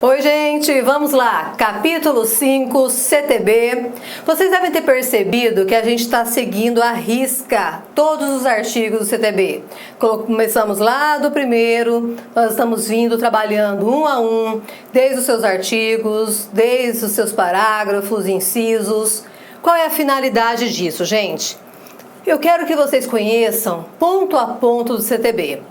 Oi, gente, vamos lá. Capítulo 5, CTB. Vocês devem ter percebido que a gente está seguindo à risca todos os artigos do CTB. Começamos lá do primeiro, nós estamos vindo trabalhando um a um, desde os seus artigos, desde os seus parágrafos, incisos. Qual é a finalidade disso, gente? Eu quero que vocês conheçam ponto a ponto do CTB.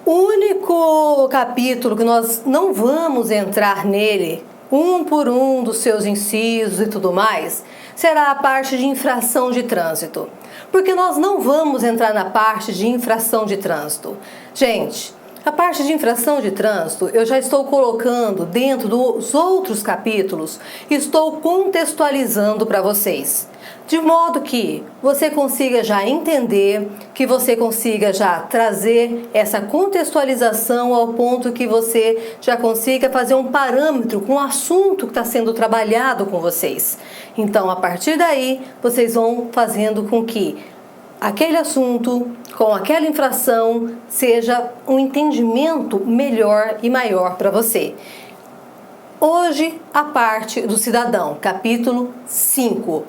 O único capítulo que nós não vamos entrar nele, um por um dos seus incisos e tudo mais, será a parte de infração de trânsito. Porque nós não vamos entrar na parte de infração de trânsito. Gente, a parte de infração de trânsito eu já estou colocando dentro dos outros capítulos, estou contextualizando para vocês. De modo que você consiga já entender, que você consiga já trazer essa contextualização ao ponto que você já consiga fazer um parâmetro com o assunto que está sendo trabalhado com vocês. Então, a partir daí, vocês vão fazendo com que aquele assunto, com aquela infração, seja um entendimento melhor e maior para você. Hoje, a parte do cidadão, capítulo 5.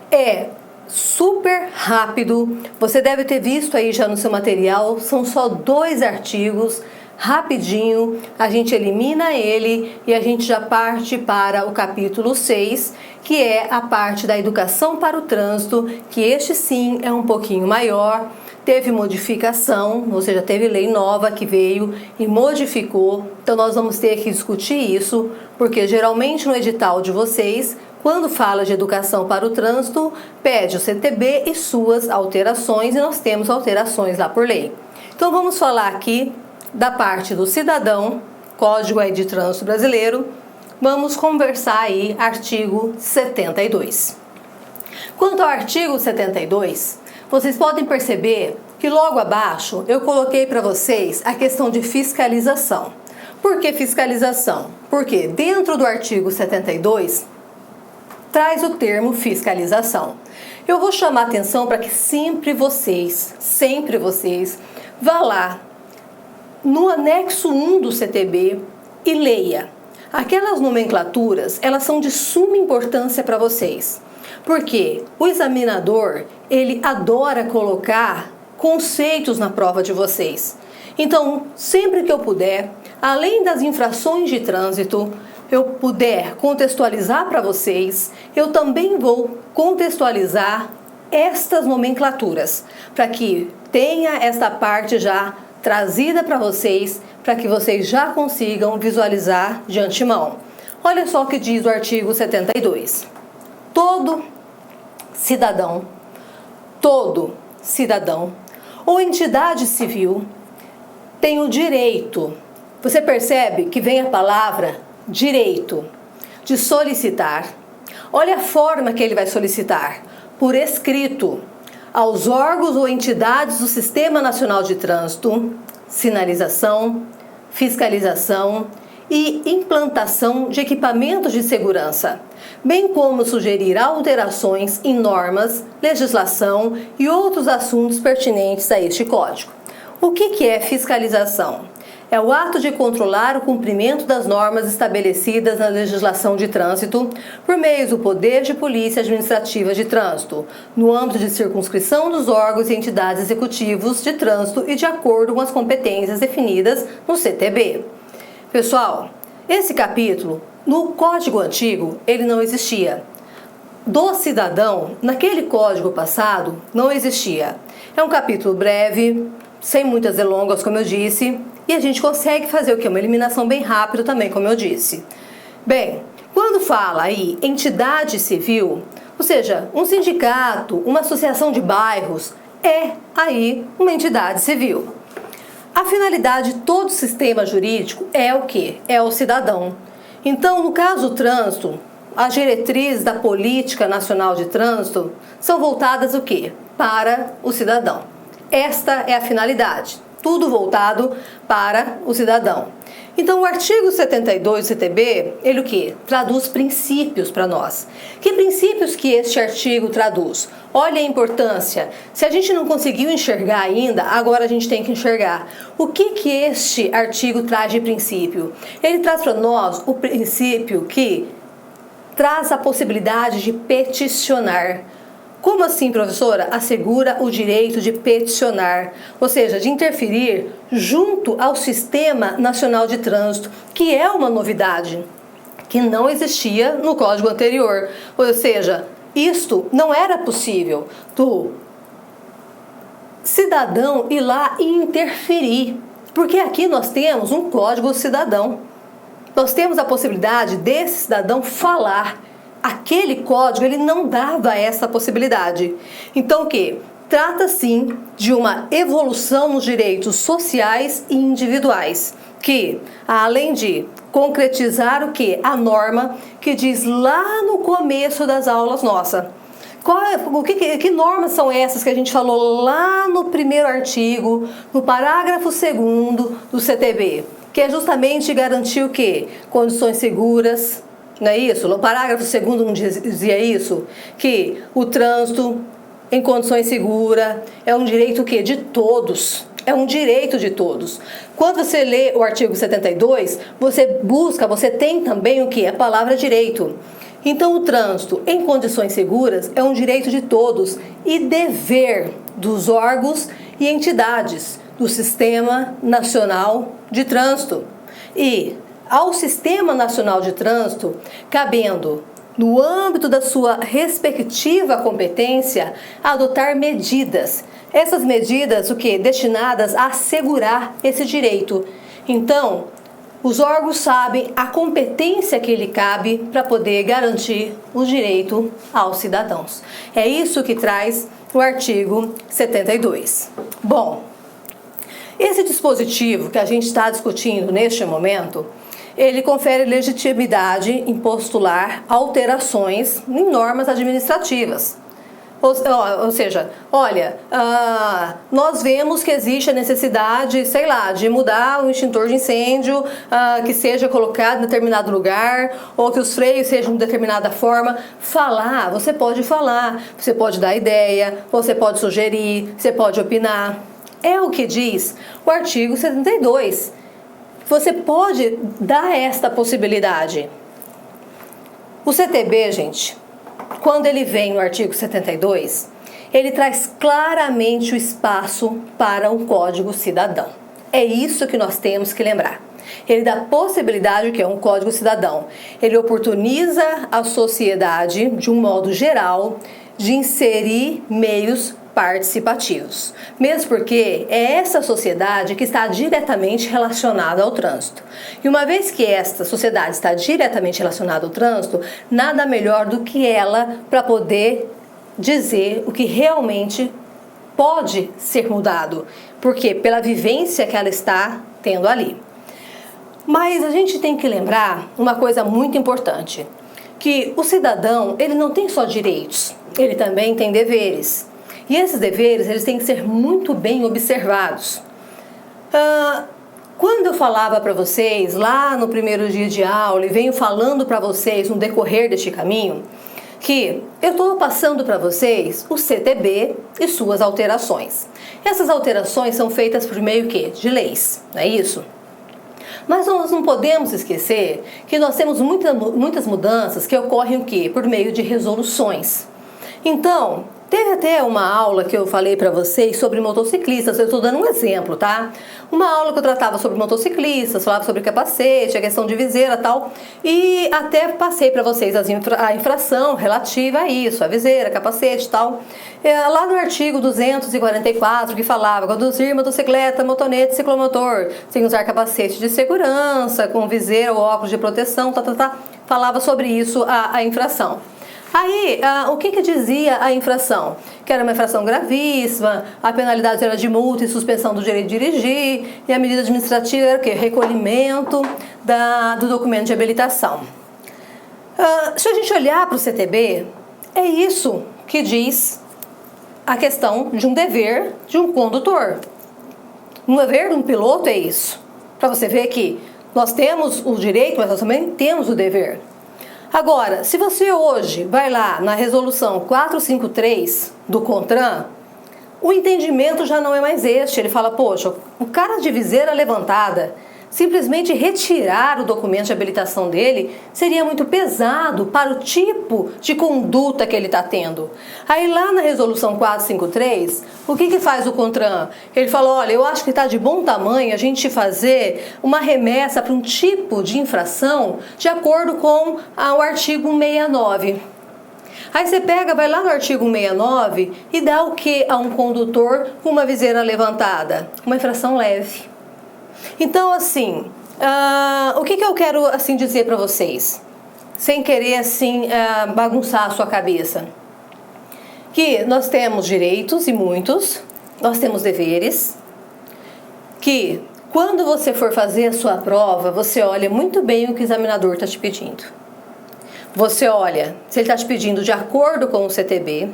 É super rápido, você deve ter visto aí já no seu material, são só 2 artigos, rapidinho, a gente elimina ele e a gente já parte para o capítulo 6, que é a parte da educação para o trânsito, que este sim é um pouquinho maior, teve modificação, ou seja, teve lei nova que veio e modificou, então nós vamos ter que discutir isso, porque geralmente no edital de vocês, quando fala de educação para o trânsito, pede o CTB e suas alterações, e nós temos alterações lá por lei. Então vamos falar aqui da parte do cidadão, Código aí de Trânsito Brasileiro, vamos conversar aí artigo 72. Quanto ao artigo 72, vocês podem perceber que logo abaixo eu coloquei para vocês a questão de fiscalização. Por que fiscalização? Porque dentro do artigo 72, traz o termo fiscalização. Eu vou chamar a atenção para que sempre vocês, vá lá no anexo 1 do CTB e leia. Aquelas nomenclaturas, elas são de suma importância para vocês. Porque o examinador, ele adora colocar conceitos na prova de vocês. Então, sempre que eu puder, além das infrações de trânsito, eu puder contextualizar para vocês, eu também vou contextualizar estas nomenclaturas, para que tenha esta parte já trazida para vocês, para que vocês já consigam visualizar de antemão. Olha só o que diz o artigo 72. Todo cidadão ou entidade civil tem o direito, você percebe que vem a palavra direito de solicitar. Olha a forma que ele vai solicitar: por escrito, aos órgãos ou entidades do Sistema Nacional de Trânsito, sinalização, fiscalização e implantação de equipamentos de segurança, bem como sugerir alterações em normas, legislação e outros assuntos pertinentes a este código. O que é fiscalização? É o ato de controlar o cumprimento das normas estabelecidas na legislação de trânsito por meio do poder de polícia administrativa de trânsito, no âmbito de circunscrição dos órgãos e entidades executivos de trânsito e de acordo com as competências definidas no CTB. Pessoal, esse capítulo, no Código Antigo, ele não existia. Do cidadão, naquele código passado, não existia. É um capítulo breve, sem muitas delongas, como eu disse, e a gente consegue fazer o quê? Uma eliminação bem rápida também, como eu disse. Bem, quando fala aí entidade civil, ou seja, um sindicato, uma associação de bairros, é aí uma entidade civil. A finalidade de todo sistema jurídico é o quê? É o cidadão. Então, no caso do trânsito, as diretrizes da Política Nacional de Trânsito são voltadas o quê? Para o cidadão. Esta é a finalidade, tudo voltado para o cidadão. Então, o artigo 72 do CTB, ele o quê? Traduz princípios para nós. Que princípios que este artigo traduz? Olha a importância. Se a gente não conseguiu enxergar ainda, agora a gente tem que enxergar. O que este artigo traz de princípio? Ele traz para nós o princípio que traz a possibilidade de peticionar. Como assim, professora? Assegura o direito de peticionar, ou seja, de interferir junto ao Sistema Nacional de Trânsito, que é uma novidade, que não existia no código anterior. Ou seja, isto não era possível do cidadão ir lá e interferir, porque aqui nós temos um código cidadão. Nós temos a possibilidade desse cidadão falar. Aquele código, ele não dava essa possibilidade. Então, o que? Trata, sim, de uma evolução nos direitos sociais e individuais, que, além de concretizar o que? A norma que diz lá no começo das aulas nossa. Que normas são essas que a gente falou lá no primeiro artigo, no parágrafo 2º do CTB? Que é justamente garantir o quê? Condições seguras. Não é isso? O parágrafo 2º não dizia isso? Que o trânsito em condições seguras é um direito que de todos. É um direito de todos. Quando você lê o artigo 72, você tem também o que? A palavra direito. Então, o trânsito em condições seguras é um direito de todos e dever dos órgãos e entidades do Sistema Nacional de Trânsito. E ao Sistema Nacional de Trânsito, cabendo, no âmbito da sua respectiva competência, adotar medidas. Essas medidas, o que? Destinadas a assegurar esse direito. Então, os órgãos sabem a competência que lhe cabe para poder garantir o direito aos cidadãos. É isso que traz o artigo 72. Bom, esse dispositivo que a gente está discutindo neste momento, ele confere legitimidade em postular alterações em normas administrativas. Ou seja, olha, nós vemos que existe a necessidade, sei lá, de mudar o extintor de incêndio, que seja colocado em determinado lugar, ou que os freios sejam de determinada forma. Falar, você pode dar ideia, você pode sugerir, você pode opinar. É o que diz o artigo 72. Você pode dar esta possibilidade. O CTB, gente, quando ele vem no artigo 72, ele traz claramente o espaço para um código cidadão. É isso que nós temos que lembrar. Ele dá possibilidade, que é um código cidadão. Ele oportuniza a sociedade, de um modo geral, de inserir meios participativos, mesmo porque é essa sociedade que está diretamente relacionada ao trânsito. E uma vez que esta sociedade está diretamente relacionada ao trânsito, nada melhor do que ela para poder dizer o que realmente pode ser mudado, porque pela vivência que ela está tendo ali. Mas a gente tem que lembrar uma coisa muito importante, que o cidadão, ele não tem só direitos, ele também tem deveres. E esses deveres, eles têm que ser muito bem observados. Quando eu falava para vocês, lá no primeiro dia de aula, e venho falando para vocês no decorrer deste caminho, que eu estou passando para vocês o CTB e suas alterações. Essas alterações são feitas por meio de leis, não é isso? Mas nós não podemos esquecer que nós temos muitas mudanças que ocorrem por meio de resoluções. Então, teve até uma aula que eu falei para vocês sobre motociclistas, eu estou dando um exemplo, tá? Uma aula que eu tratava sobre motociclistas, falava sobre capacete, a questão de viseira e tal, e até passei para vocês a infração relativa a isso, a viseira, capacete e tal. Lá no artigo 244, que falava conduzir motocicleta, motonete, ciclomotor, sem usar capacete de segurança, com viseira ou óculos de proteção, falava sobre isso a infração. Aí, o que dizia a infração? Que era uma infração gravíssima, a penalidade era de multa e suspensão do direito de dirigir, e a medida administrativa era o quê? Recolhimento do documento de habilitação. Se a gente olhar para o CTB, é isso que diz a questão de um dever de um condutor. Um dever de um piloto é isso. Para você ver que Nós temos o direito, mas nós também temos o dever. Agora, se você hoje vai lá na resolução 453 do CONTRAN, o entendimento já não é mais este. Ele fala, poxa, o cara de viseira levantada, simplesmente retirar o documento de habilitação dele seria muito pesado para o tipo de conduta que ele está tendo. Aí lá na resolução 453, o que faz o CONTRAN? Ele fala, olha, eu acho que está de bom tamanho a gente fazer uma remessa para um tipo de infração de acordo com o artigo 169. Aí você pega, vai lá no artigo 169 e dá o que a um condutor com uma viseira levantada? Uma infração leve. Então, assim, o que eu quero assim dizer para vocês, sem querer assim bagunçar a sua cabeça? Que nós temos direitos e muitos, nós temos deveres, que quando você for fazer a sua prova, você olha muito bem o que o examinador está te pedindo. Você olha se ele está te pedindo de acordo com o CTB,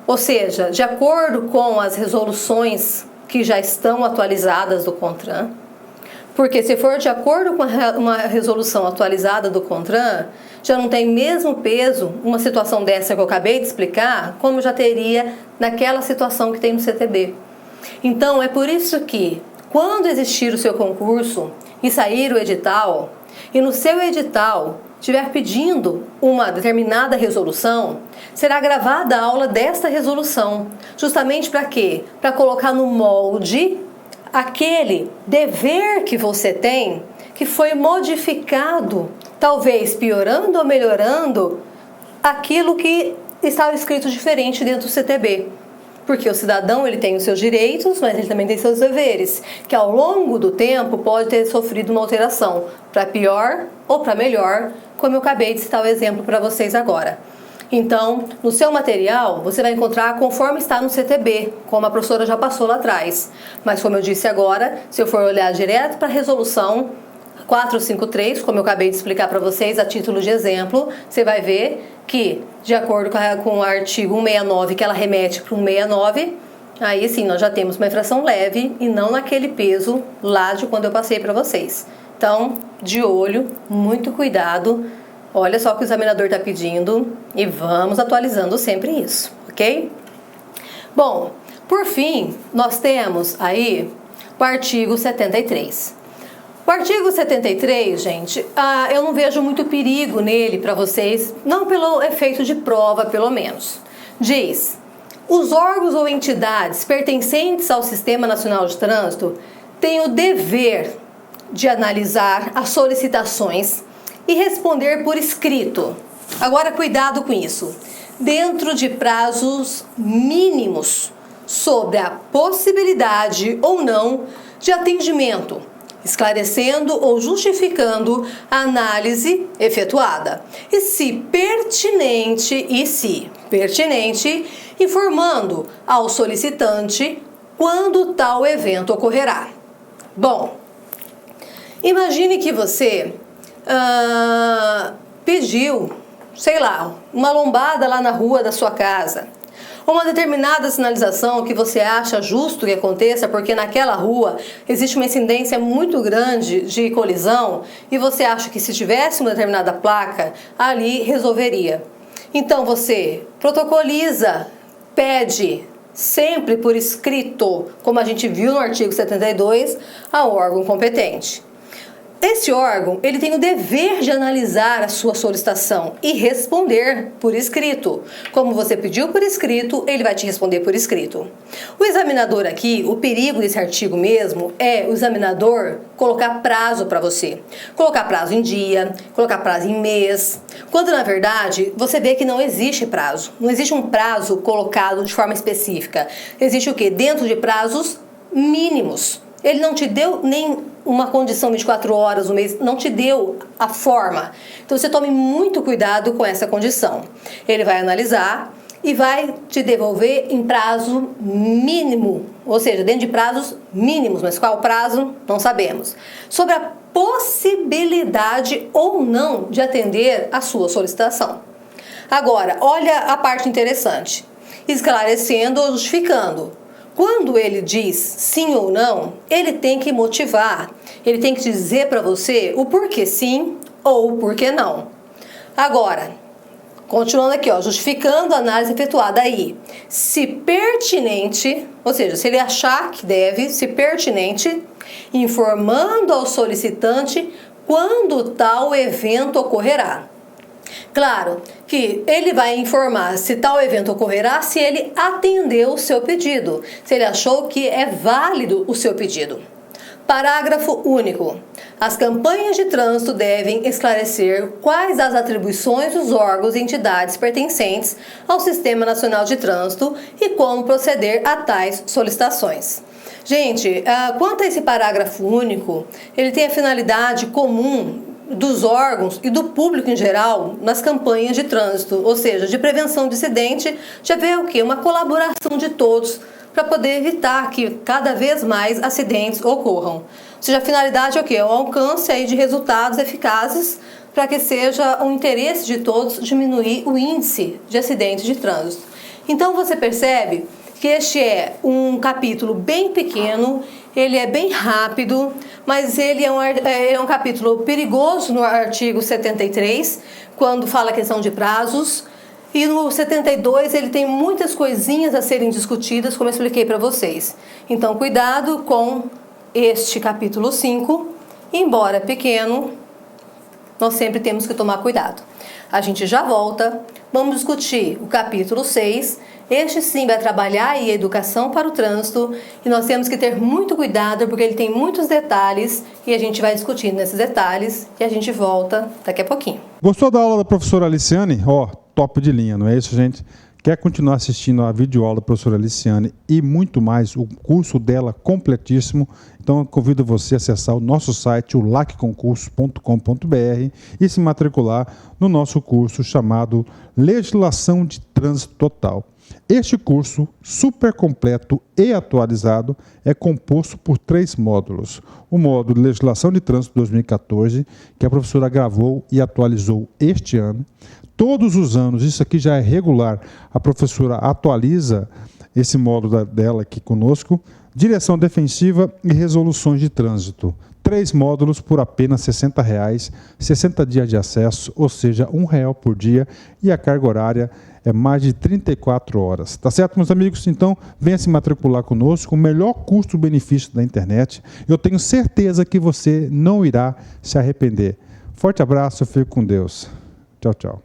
ou seja, de acordo com as resoluções que já estão atualizadas do CONTRAN, porque se for de acordo com uma resolução atualizada do CONTRAN, já não tem mesmo peso uma situação dessa que eu acabei de explicar, como já teria naquela situação que tem no CTB. Então, é por isso que, quando existir o seu concurso e sair o edital, e no seu edital estiver pedindo uma determinada resolução, será gravada a aula desta resolução. Justamente para quê? Para colocar no molde aquele dever que você tem, que foi modificado, talvez piorando ou melhorando aquilo que estava escrito diferente dentro do CTB. Porque o cidadão ele tem os seus direitos, mas ele também tem seus deveres, que ao longo do tempo pode ter sofrido uma alteração, para pior ou para melhor, como eu acabei de citar o exemplo para vocês agora. Então, no seu material, você vai encontrar conforme está no CTB, como a professora já passou lá atrás. Mas como eu disse agora, se eu for olhar direto para a resolução 453, como eu acabei de explicar para vocês a título de exemplo, você vai ver que, de acordo com o artigo 169, que ela remete para o 169, aí sim nós já temos uma infração leve e não naquele peso lá de quando eu passei para vocês. Então, de olho, muito cuidado, olha só o que o examinador está pedindo e vamos atualizando sempre isso, ok? Bom, por fim, nós temos aí o artigo 73. O artigo 73, gente, eu não vejo muito perigo nele para vocês, não pelo efeito de prova, pelo menos. Diz, os órgãos ou entidades pertencentes ao Sistema Nacional de Trânsito têm o dever de analisar as solicitações e responder por escrito. Agora, cuidado com isso. Dentro de prazos mínimos sobre a possibilidade ou não de atendimento, esclarecendo ou justificando a análise efetuada. E se pertinente, informando ao solicitante quando tal evento ocorrerá. Bom, imagine que você pediu, sei lá, uma lombada lá na rua da sua casa, uma determinada sinalização que você acha justo que aconteça, porque naquela rua existe uma incidência muito grande de colisão e você acha que se tivesse uma determinada placa, ali resolveria. Então você protocoliza, pede sempre por escrito, como a gente viu no artigo 72, ao órgão competente. Esse órgão, ele tem o dever de analisar a sua solicitação e responder por escrito. Como você pediu por escrito, ele vai te responder por escrito. O examinador aqui, o perigo desse artigo mesmo, é o examinador colocar prazo para você. Colocar prazo em dia, colocar prazo em mês, quando na verdade você vê que não existe prazo. Não existe um prazo colocado de forma específica. Existe o quê? Dentro de prazos mínimos. Ele não te deu nem uma condição 24 horas, um mês, não te deu a forma. Então você tome muito cuidado com essa condição. Ele vai analisar e vai te devolver em prazo mínimo, ou seja, dentro de prazos mínimos, mas qual prazo? Não sabemos. Sobre a possibilidade ou não de atender a sua solicitação. Agora, olha a parte interessante. Esclarecendo ou justificando. Quando ele diz sim ou não, ele tem que motivar, ele tem que dizer para você o porquê sim ou o porquê não. Agora, continuando aqui, justificando a análise efetuada aí, se pertinente, ou seja, se ele achar que deve, se pertinente, informando ao solicitante quando tal evento ocorrerá. Claro que ele vai informar se tal evento ocorrerá se ele atendeu o seu pedido, se ele achou que é válido o seu pedido. Parágrafo único. As campanhas de trânsito devem esclarecer quais as atribuições dos órgãos e entidades pertencentes ao Sistema Nacional de Trânsito e como proceder a tais solicitações. Gente, quanto a esse parágrafo único, ele tem a finalidade comum dos órgãos e do público em geral nas campanhas de trânsito, ou seja, de prevenção de acidente, já vê o quê? Uma colaboração de todos para poder evitar que cada vez mais acidentes ocorram. Ou seja, a finalidade é o quê? É o alcance aí de resultados eficazes para que seja um interesse de todos diminuir o índice de acidentes de trânsito. Então você percebe que este é um capítulo bem pequeno, ele é bem rápido, mas ele é um capítulo perigoso no artigo 73, quando fala a questão de prazos, e no 72 ele tem muitas coisinhas a serem discutidas, como eu expliquei para vocês. Então, cuidado com este capítulo 5, embora pequeno, nós sempre temos que tomar cuidado. A gente já volta, vamos discutir o capítulo 6, este sim vai trabalhar aí a educação para o trânsito e nós temos que ter muito cuidado porque ele tem muitos detalhes e a gente vai discutindo nesses detalhes e a gente volta daqui a pouquinho. Gostou da aula da professora Aliciane? Top de linha, não é isso, gente? Quer continuar assistindo a videoaula da professora Aliciane e muito mais, o curso dela completíssimo? Então eu convido você a acessar o nosso site, o lacconcursos.com.br e se matricular no nosso curso chamado Legislação de Trânsito Total. Este curso, super completo e atualizado, é composto por 3 módulos. O módulo de Legislação de Trânsito 2014, que a professora gravou e atualizou este ano. Todos os anos, isso aqui já é regular, a professora atualiza esse módulo dela aqui conosco. Direção defensiva e resoluções de trânsito. 3 módulos por apenas R$ 60, 60 dias de acesso, ou seja, R$ 1 por dia, e a carga horária é mais de 34 horas. Tá certo, meus amigos? Então, venha se matricular conosco, o melhor custo-benefício da internet. Eu tenho certeza que você não irá se arrepender. Forte abraço, fique com Deus. Tchau, tchau.